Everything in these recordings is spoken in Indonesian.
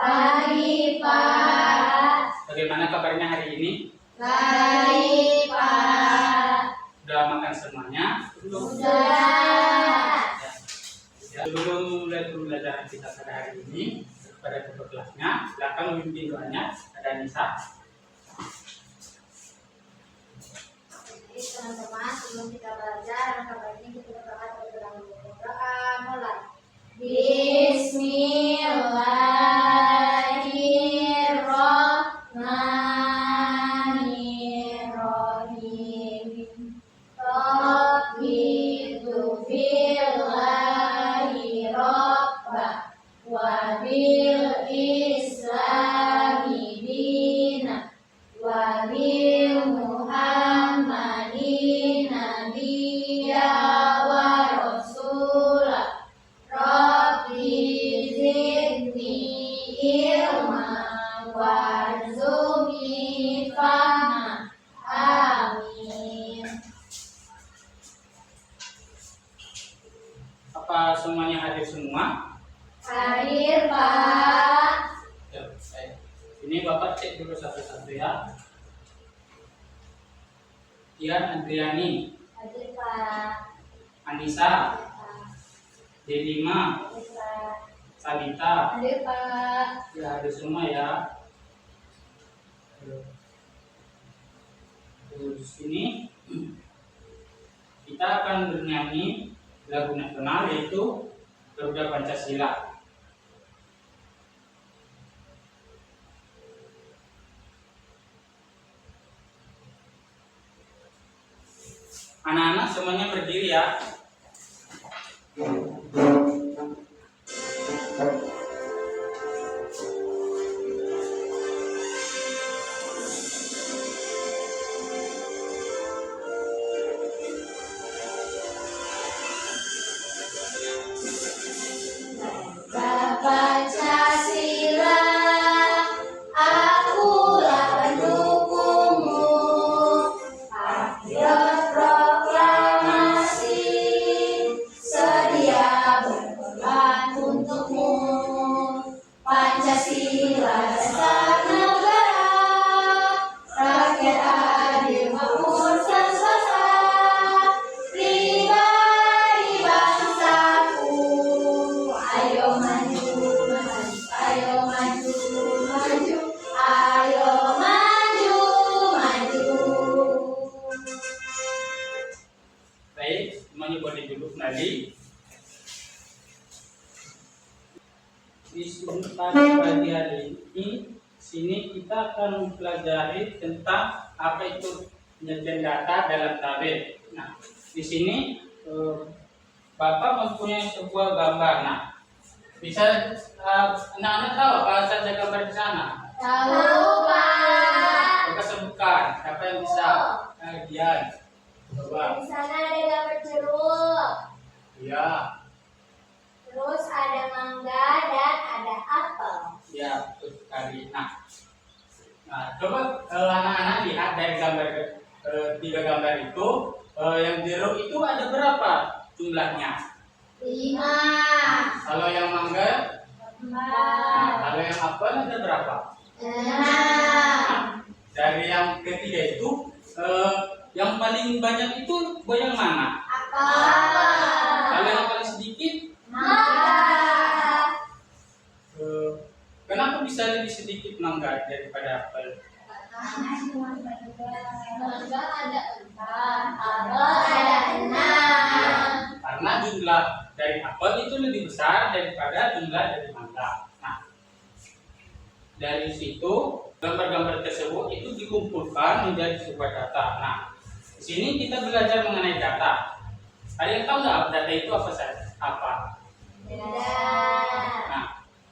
Pagi, Pak. Bagaimana kabarnya hari ini? Baik, Pak. Sudah makan semuanya? Belum? Sudah. Sebelum mulai pembelajaran kita pada hari ini, pada ketua kelasnya, silakan memimpin doanya. Ada Nisa. Jadi teman-teman, sebelum kita belajar, maka baiknya kita berdoa terlebih dahulu. Berdoa mulai. Bismillahirrahmanirrahim. Raditu billahi robba wa bil islami dina wa bil muhammadin nabiyya wa rasula. Rabbi zidni ilma warzuqni fahma. Amin. Apa semuanya hadir semua? Hadir, Pak. Ya, baik. Ini Bapak cek dulu satu-satu ya. Tian Andriani, Hadir, Pak. Anissa, Delima, Hadir, Pak. Sabita. Hadir, Pak. Ya, hadir semua ya. Terus ini kita akan bernyanyi lagu nasional yaitu Garuda Pancasila. Anak-anak semuanya berdiri ya. Pancasila, akulah pendukungmu. Patriot proklamasi, sedia berkorban untukmu. Pancasila dasar negara, rakyat adil makmur sentosa. Pribadi bangsaku, ayo maju, maju, ayo maju, maju, ayo maju, maju. Baik, semuanya boleh duduk kembali. Di pagi hari ini, sini kita akan mempelajari tentang apa itu penyajian data dalam tabel. Nah, di sini Bapak mempunyai sebuah gambar. Nah, bisa anak-anak tahu apa saja gambar di sana? Tahu, Pak. Bapak sebutkan. Siapa yang bisa? Dian. Coba. Di sana ada gambar jeruk, Ya, terus ada mangga dan ada apel. ya, betul sekali. Nah, coba anak-anak lihat dari gambar tiga gambar itu, yang jeruk itu ada berapa jumlahnya? 5, Kalau yang mangga, 4, kalau yang apel ada berapa? 6. Dari yang ketiga itu, yang paling banyak itu yang mana? Apel. Kalau yang paling sedikit, Mangga. kenapa bisa lebih sedikit mangga daripada apel? Mangga ada 4, apel ada 6. Karena jumlah dari apel itu lebih besar daripada jumlah dari mangga. Nah, dari situ gambar-gambar tersebut itu dikumpulkan menjadi sebuah data. Nah, di sini kita belajar mengenai data. Ada yang tahu nggak data itu apa saja? Apa? Nah,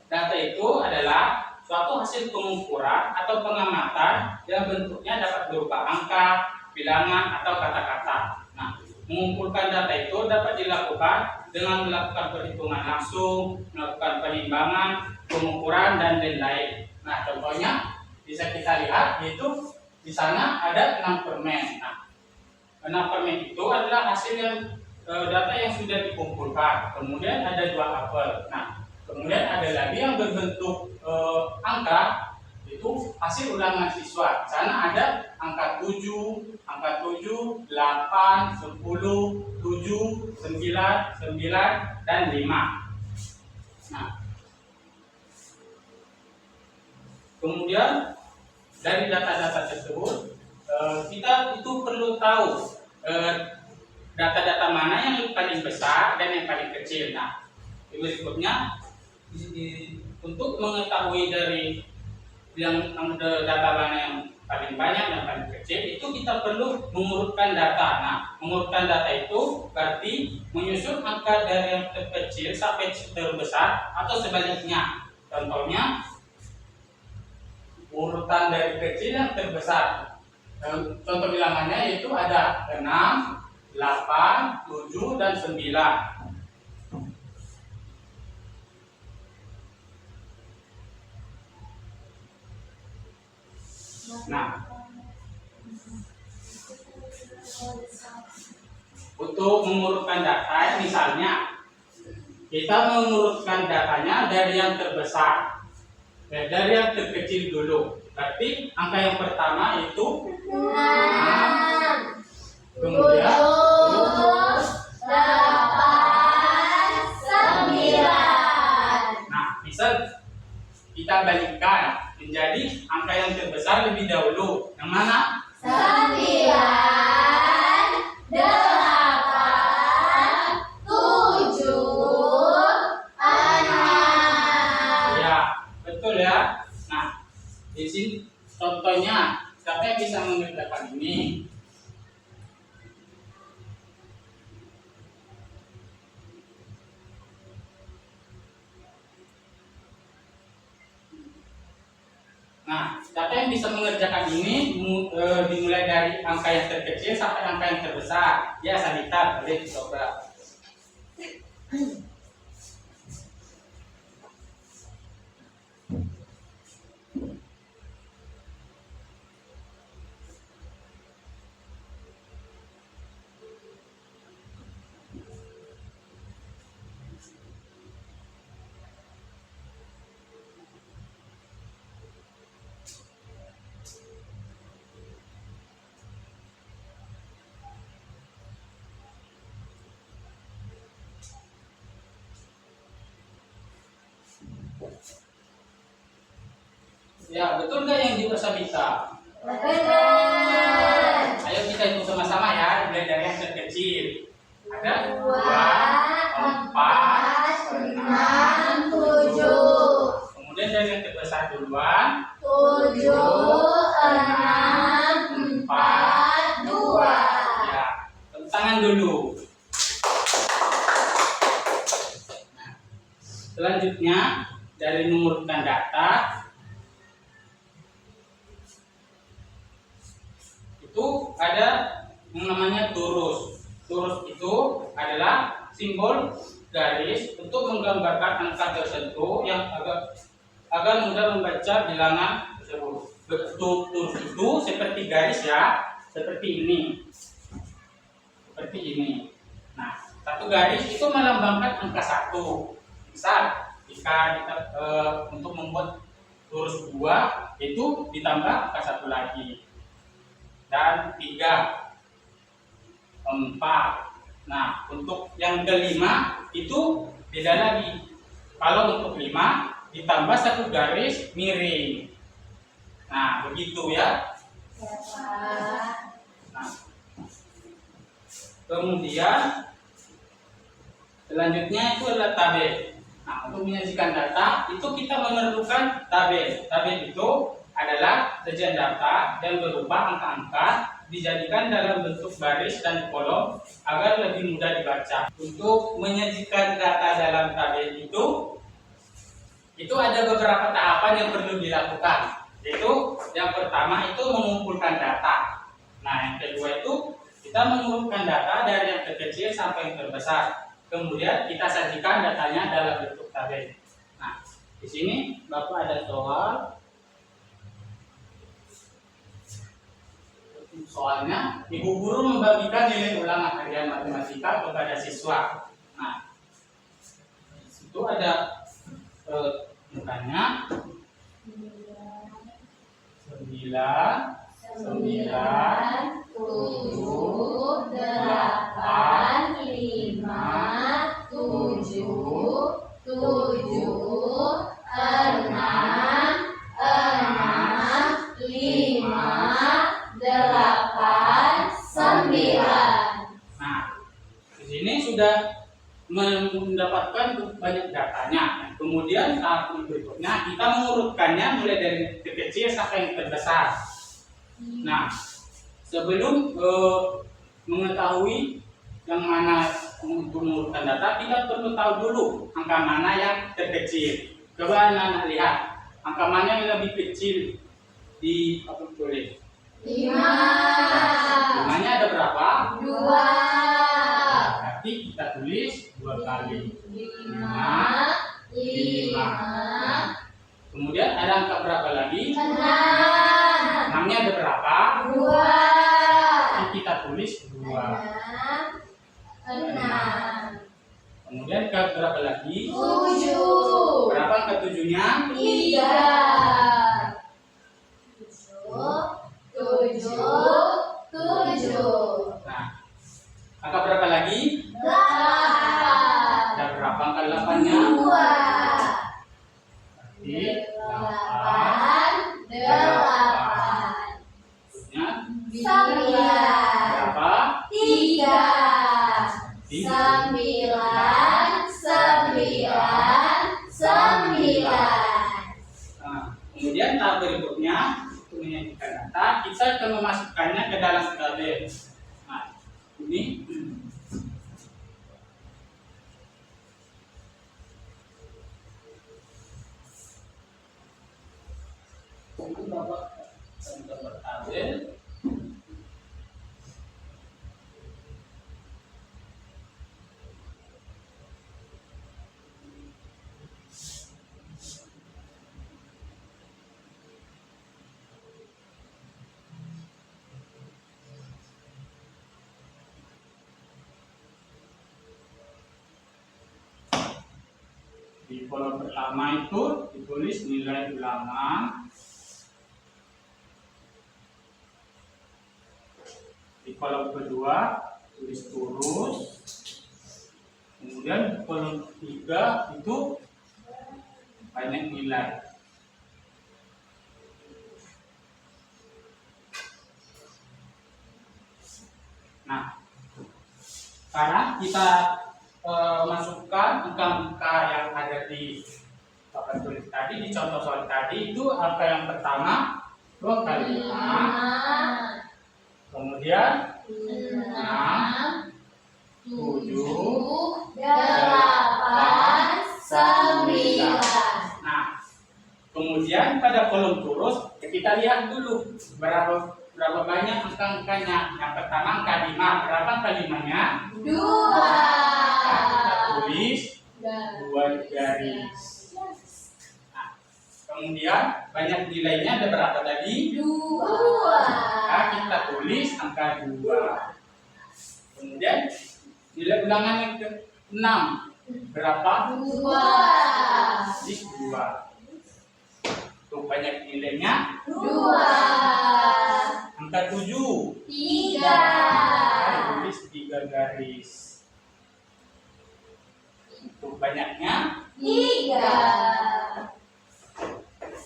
data itu adalah suatu hasil pengukuran atau pengamatan yang bentuknya dapat berupa angka, bilangan, atau kata-kata. Nah, mengumpulkan data itu dapat dilakukan dengan melakukan perhitungan langsung, melakukan penimbangan, pengukuran, dan lain-lain. Nah, contohnya bisa kita lihat yaitu di sana ada 6 permen. Nah, 6 permen itu adalah hasil yang data yang sudah dikumpulkan. Kemudian ada 2 apel. Nah, Kemudian ada lagi yang berbentuk angka, itu hasil ulangan siswa. Sana ada angka 7, 8, 10, 7, 9, dan 5. Nah, kemudian dari data-data tersebut kita itu perlu tahu data-data mana yang paling besar dan yang paling kecil. Nah, berikutnya untuk mengetahui dari yang data mana yang paling banyak dan paling kecil, itu kita perlu mengurutkan data. Nah, mengurutkan data itu berarti menyusun angka dari yang terkecil sampai terbesar atau sebaliknya. Contohnya urutan dari kecil yang terbesar. Contoh bilangannya yaitu ada 6, 8, 7, dan 9. Nah, untuk mengurutkan data, misalnya kita mengurutkan datanya dari yang terbesar, dari yang terkecil dulu. Berarti angka yang pertama itu 6, kemudian 8, 9. Nah, bisa kita balikkan menjadi angka yang terbesar lebih dahulu. Yang mana? 9, 8, 7, 6. Ya, betul ya. Nah, di sini contohnya, siapa yang bisa mengerjakan ini? Nah, siapa yang bisa mengerjakan ini dimulai dari angka yang terkecil sampai angka yang terbesar? Ya, Sanita, boleh dicoba. Ya, betul nggak yang dibuat Sabita? Benar. Ayo kita hitung sama-sama ya, mulai dari yang terkecil. Ada 2, 4, 6, 7. Kemudian dari yang terbesar duluan. 7, 6, 4, 2. Ya, tepuk tangan dulu. Selanjutnya dari mengurutkan data itu ada yang namanya turus. Turus itu adalah simbol garis untuk menggambarkan angka tertentu yang agar mudah membaca bilangan tersebut. Bentuk turus itu seperti garis ya, seperti ini. Seperti ini. Nah, satu garis itu melambangkan angka 1. Misal, jika kita untuk membuat turus 2 itu ditambah angka 1 lagi. Dan 3, 4. Nah, untuk yang kelima itu beda lagi. Kalau untuk 5 ditambah satu garis miring. Nah, begitu ya. Nah, kemudian selanjutnya itu adalah tabel. Nah, untuk menyajikan data itu kita memerlukan tabel. Tabel itu adalah sajian data yang berupa angka-angka dijadikan dalam bentuk baris dan kolom agar lebih mudah dibaca. Untuk menyajikan data dalam tabel itu ada beberapa tahapan yang perlu dilakukan. Yaitu yang pertama itu mengumpulkan data. Nah, yang kedua itu kita mengumpulkan data dari yang terkecil sampai yang terbesar. Kemudian kita sajikan datanya dalam bentuk tabel. Nah, di sini Bapak ada soal. Soalnya, ibu guru membagikan nilai ulangan harian matematika kepada siswa. Nah, itu ada mukanya 9, 9, 7, 8, 5, 7, 7, 6, 5, 8, 9. Nah, di sini sudah mendapatkan banyak datanya. Kemudian tahap berikutnya kita mengurutkannya mulai dari terkecil sampai yang terbesar. Nah, sebelum mengetahui yang mana untuk mengurutkan data, kita perlu tahu dulu angka mana yang terkecil. Coba anak-anak lihat angka mana yang lebih kecil di apa tulis? 5. 5-nya ada berapa? 2. Berarti kita tulis 2 kali 5. Kemudian ada angka berapa lagi? 6. 6-nya ada berapa? 2. Jadi kita tulis 2. 6. Kemudian angka berapa lagi? 7. Berapa angka 7-nya? 3. 7. Nah, angka berapa lagi? 8. Ada berapa angka 8-nya? 2. Berarti 8. 8. Terusnya 9. berapa? 3. 9. 9. Nah, kemudian tahap berikutnya untuk menyajikan data, kita akan memasukkannya ke dalam tabel. Nah, ini Bapak gambar tabel. Di kolom pertama itu ditulis nilai ulangan. Di kolom kedua tulis turus. Kemudian di kolom ketiga itu banyak nilai. Nah, sekarang kita masukkan angka-angka yang ada di papan tulis tadi, di contoh soal tadi. Itu angka yang pertama 2 kali 5, kemudian 6, 7, 8, 9. Nah, kemudian pada kolom turus kita lihat dulu berapa banyak angka-angkanya. Yang pertama angka 5, berapa angka 5-nya? 2. Kita tulis 2 garis. Nah, kemudian banyak nilainya ada berapa tadi? 2. Nah, kita tulis angka 2. Kemudian nilai ulangan yang ke-6 berapa? 2. Tulis 2. Tuh banyak nilainya 2. angka 7. 3. Tulis 3 garis. Tuh banyaknya 3.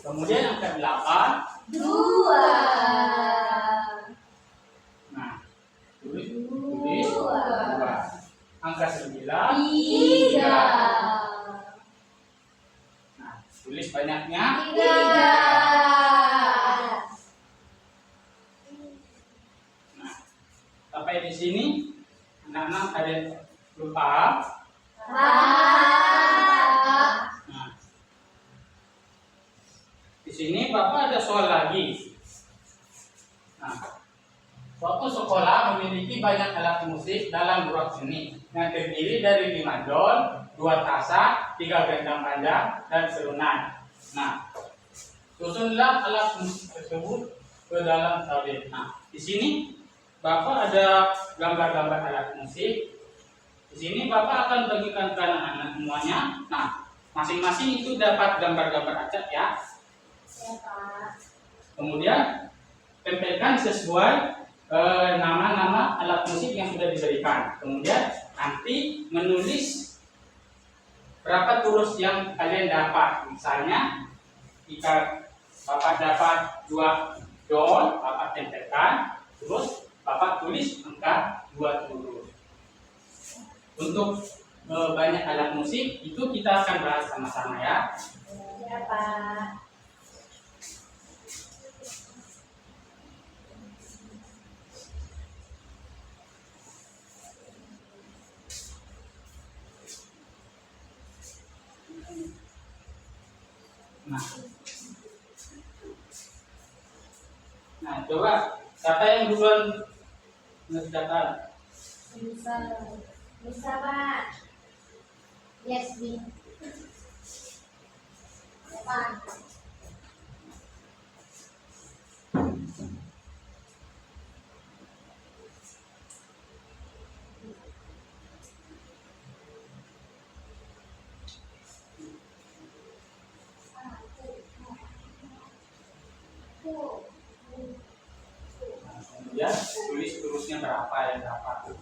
kemudian angka 8. 2. Nah, tulis 2. Angka 9. 3. Nah, tulis banyaknya 3. Nah, sampai di sini anak-anak ada yang belum paham? Nah, di sini Bapak ada soal lagi. Nah, suatu sekolah memiliki banyak alat musik dalam ruang seni yang terdiri dari 5 dol, 2 tasak, 3 gendang panjang, dan serunan. Nah, susunlah alat musik tersebut ke dalam tabel. Nah, di sini Bapak ada gambar-gambar alat musik. Di sini Bapak akan bagikan ke anak-anak semuanya. Nah, masing-masing itu dapat gambar-gambar acak ya. Ya, Pak. Kemudian tempelkan sesuai nama-nama alat musik yang sudah diberikan. Kemudian nanti menulis berapa turos yang kalian dapat. Misalnya jika Bapak dapat 2 don, Bapak tempelkan, terus Bapak tulis angka 2 turus. Untuk banyak alat musik itu kita akan bahas sama-sama ya. Ya, Pak. Nah, coba siapa yang duluan mengerjakan? Bisa, Pak. Yes, Bi. Ya, Pak. Ya, tulis turusnya berapa yang dapat.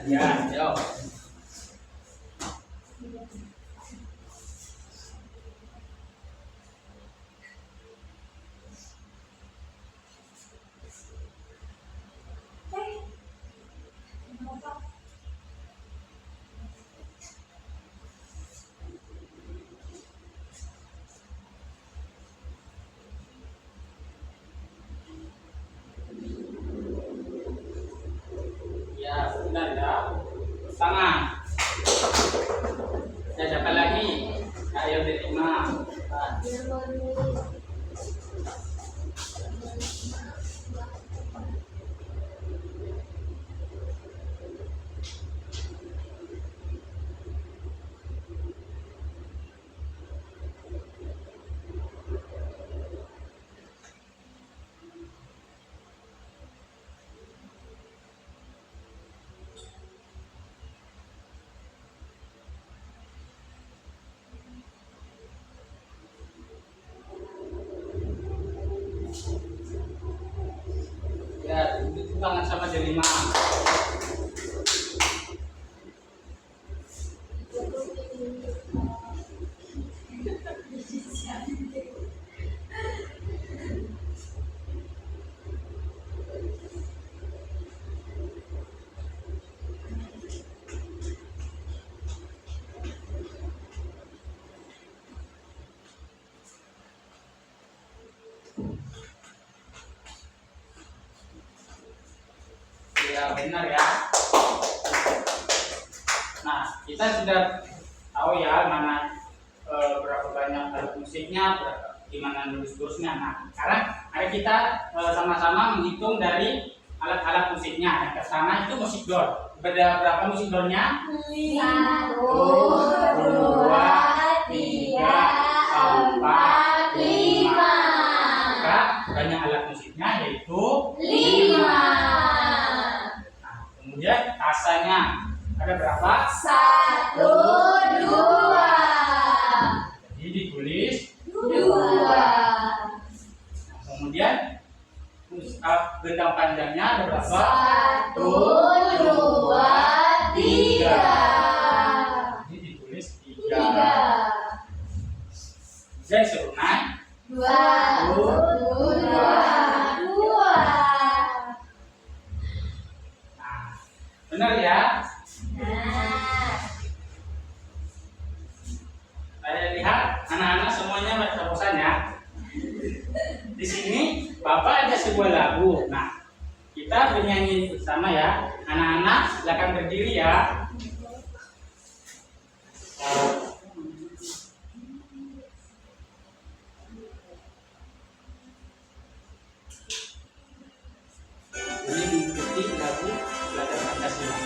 Ya, jawab. Ya, benar ya. Tangan. Ya, siapa lagi? Ayo diterima. Ya, itu tangan sama delima. Ya, benar ya. Nah, kita sudah tahu ya mana berapa banyak alat musiknya, gimana nulis turusnya. Nah, sekarang mari kita sama-sama menghitung dari alat-alat musiknya. Yang pertama itu musik dor. Berapa musik dornya? 1, 2, 3, 4, 5. Maka banyak alat musiknya yaitu 5. Nah, kemudian tasanya ada berapa? 1, 2. Jadi ditulis 2. Nah, kemudian bentang panjangnya ada berapa? 1, 2, 3. Jadi ditulis 3. 3. Jadi suruh naik 2, 2. Nah, benar ya? Nah, Saya lihat anak-anak semuanya baca bosan ya. Di sini Bapak ada sebuah lagu. Nah, kita bernyanyi bersama ya. Anak-anak silakan berdiri ya. Ini mengikuti lagu Belajar Pancasila.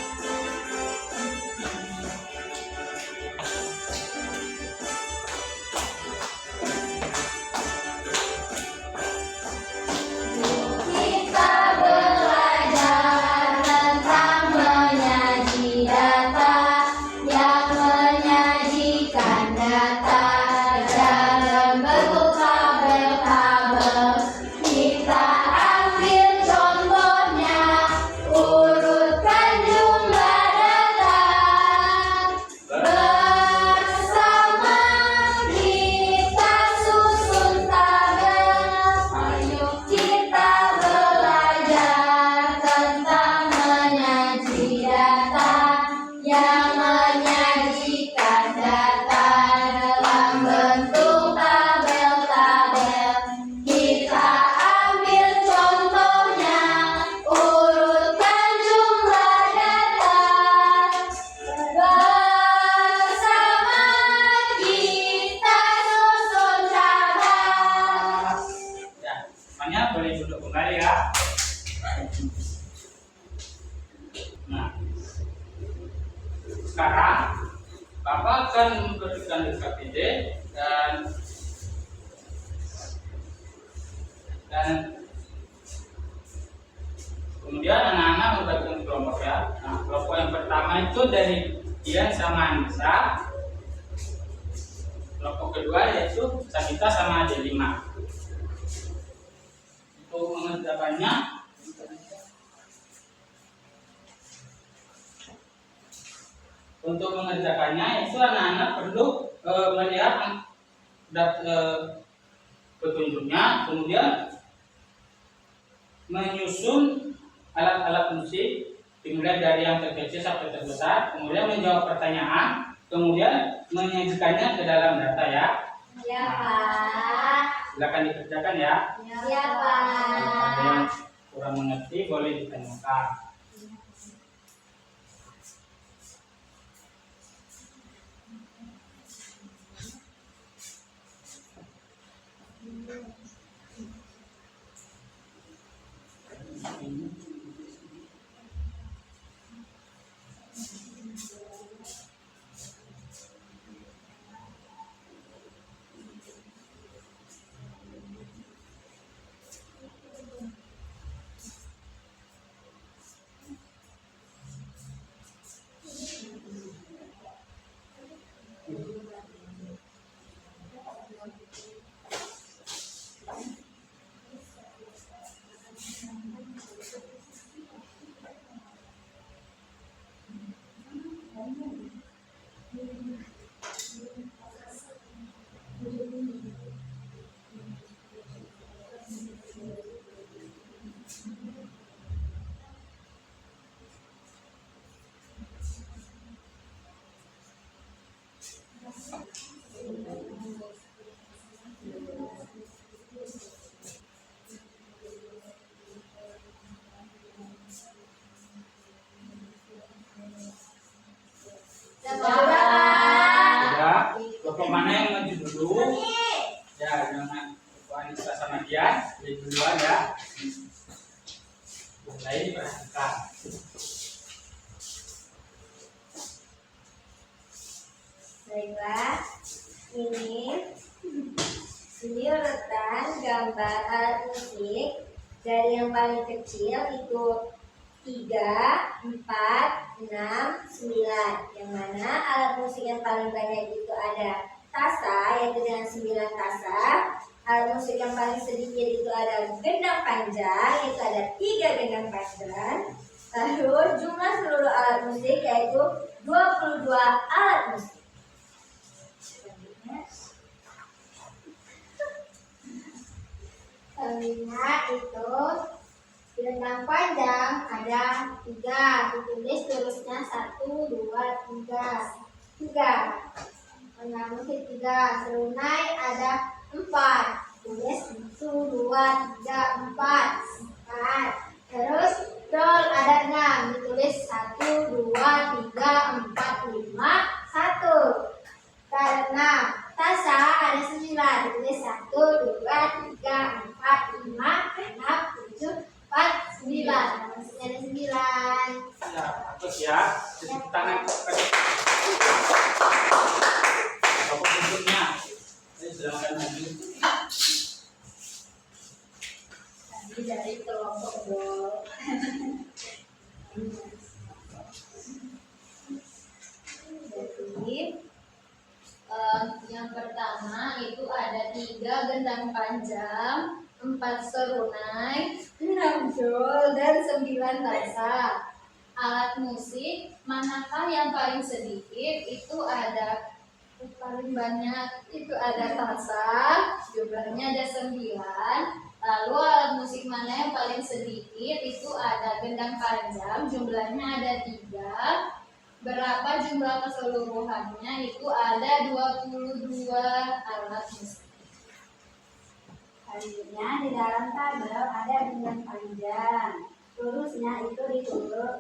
Nah, sekarang Bapak akan memberikan SKPD dan kemudian anak-anak membagikan kelompok ya. Nah, kelompok yang pertama itu dari Dian sama Anissa. Kelompok kedua yaitu Sakita sama Delima. Untuk mengerjakannya itu anak-anak perlu melihat petunjuknya, kemudian menyusun alat-alat musik dimulai dari yang terkecil sampai terbesar, kemudian menjawab pertanyaan, kemudian menyajikannya ke dalam data ya. Ya Pak. Silakan dikerjakan ya. Ya Pak. Kalau ada yang kurang mengerti boleh ditanyakan. Kelompok mana yang maju dulu? Ya, jangan Anissa sama Dian, jadi duluan ya. Mulai diperhatikan. Baiklah, ini urutan gambar alat musik dari yang paling kecil itu 3, 4, 6, 9. Yang mana alat musik yang paling banyak itu ada tasa, yaitu dengan 9 tasa. Alat musik yang paling sedikit itu ada gendang panjang, yaitu ada 3 gendang panjang. Lalu jumlah seluruh alat musik yaitu 22 alat musik. Selanjutnya itu gendang panjang ada 3, ditulis terusnya 1, 2, 3. Gendang musik 3, serunai ada 4, tulis 1, 2, 3, 4. Terus dol ada 6, ditulis 1, 2, 3, 4, 5, 1. Karena tasa ada 9, ditulis 1, 2, 3, 4, 5, 6, 7, 4, 9. Maksudnya ada 9. Ya, bagus ya. Tepuk tangan. Kelompok berikutnya. Ini silakan maju. Tadi dari kelompok dol. Jadi yang pertama itu ada 3 gendang panjang, 4 serunai, 6 dol, dan 9 tasa. Alat musik manakah yang paling sedikit? Itu ada paling banyak itu ada tasa, jumlahnya ada 9. Lalu alat musik mana yang paling sedikit? Itu ada gendang panjang, jumlahnya ada 3. Berapa jumlah keseluruhannya? Itu ada 22 alat musik. Selanjutnya di dalam tabel ada gendang panjang. Lurusnya itu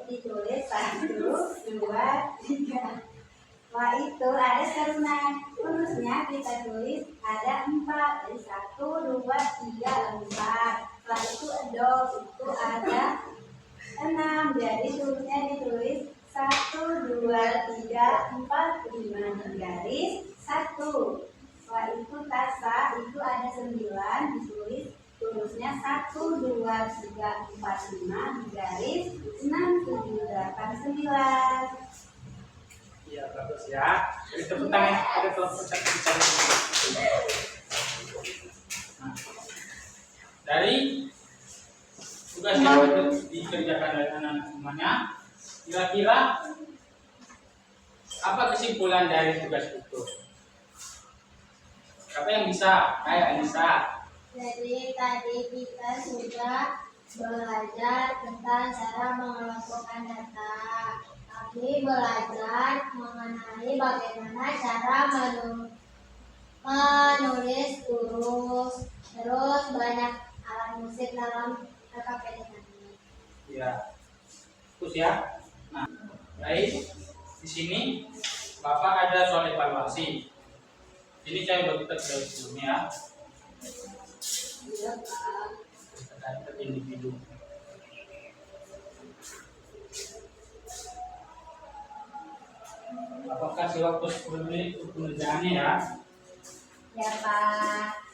ditulis 1, 2, 3. Wah, itu ada serunai. Lurusnya kita tulis ada 4. Jadi 1, 2, 3, 4. Setelah itu dol itu ada Jadi tulisnya ditulis 1, 2, 3, 4, 5 garis 1. Setelah itu tasa itu ada 9, ditulis tulisnya 1, 2, 3, 4, 5 garis 6, 7, 8, 9. Iya, bagus ya. Jadi tepuk tangan ada kelompok bicara. Nah, dari tugas yang dikerjakan oleh anak-anak semuanya, kira-kira apa kesimpulan dari tugas itu? Siapa yang bisa? Kayak Anissa. Jadi tadi kita sudah belajar tentang cara mengelompokkan data. Kami belajar mengenai bagaimana cara menulis terus banyak alat musik dalam LKPD tadi. Ya, terus ya. Nah, baik. Di sini Bapak ada soal evaluasi. Ini saya baru dari sebelumnya. Iya, Pak. Terkait individu. Bapak kasih waktu 10 menit untuk pengerjaannya ya. Ya, Pak.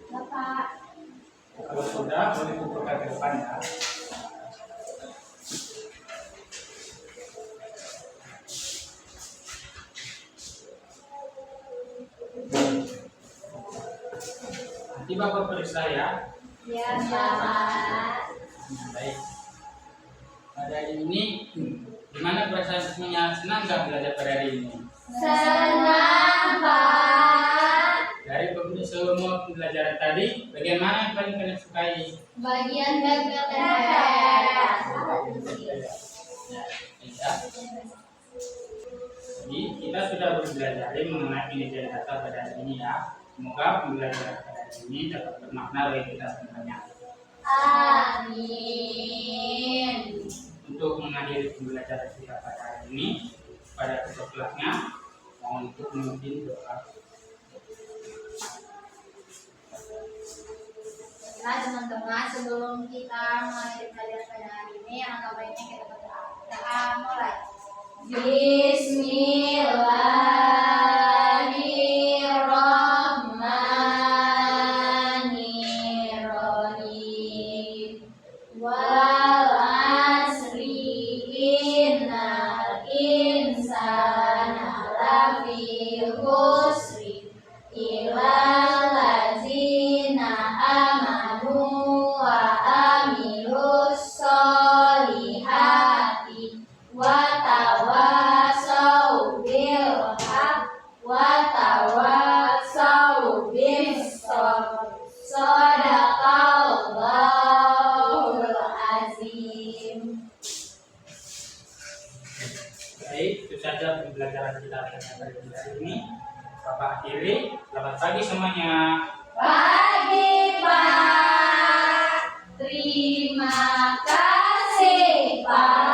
Bapak. Kalau sudah, boleh buka ke depan ya. Nanti Bapak periksa ya. Ya, Pak. Nah, baik. Pada hari ini, gimana perasaannya? Senang nggak belajar pada hari ini? Senang, Pak. Dari semua pembelajaran tadi, bagian mana yang paling kalian sukai? Bagian gagal dan Ya. Jadi kita sudah belajar mengenai kinerja data pada hari ini ya. Semoga pembelajaran pada hari ini dapat bermakna bagi kita semuanya. Amin. Untuk mengakhiri pembelajaran kita pada hari ini, pada besok kelasnya, mohon untuk memimpin doa. Nah, teman-teman, sebelum kita mengakhiri pelajaran pada hari ini, alangkah baiknya kita berdoa. Kita mulai. Bismillahirrahmanirrahim. Wal asri innal insana lafi khusri illal ladzina amanu wa amilus solihati wa tawasau bil haq wa tawasau bis sabr. Shadaqallahul azim. Baik, itu saja pembelajaran kita pada hari ini. Bapak akhiri. Selamat pagi semuanya. Pagi, Pak. Terima kasih, Pak.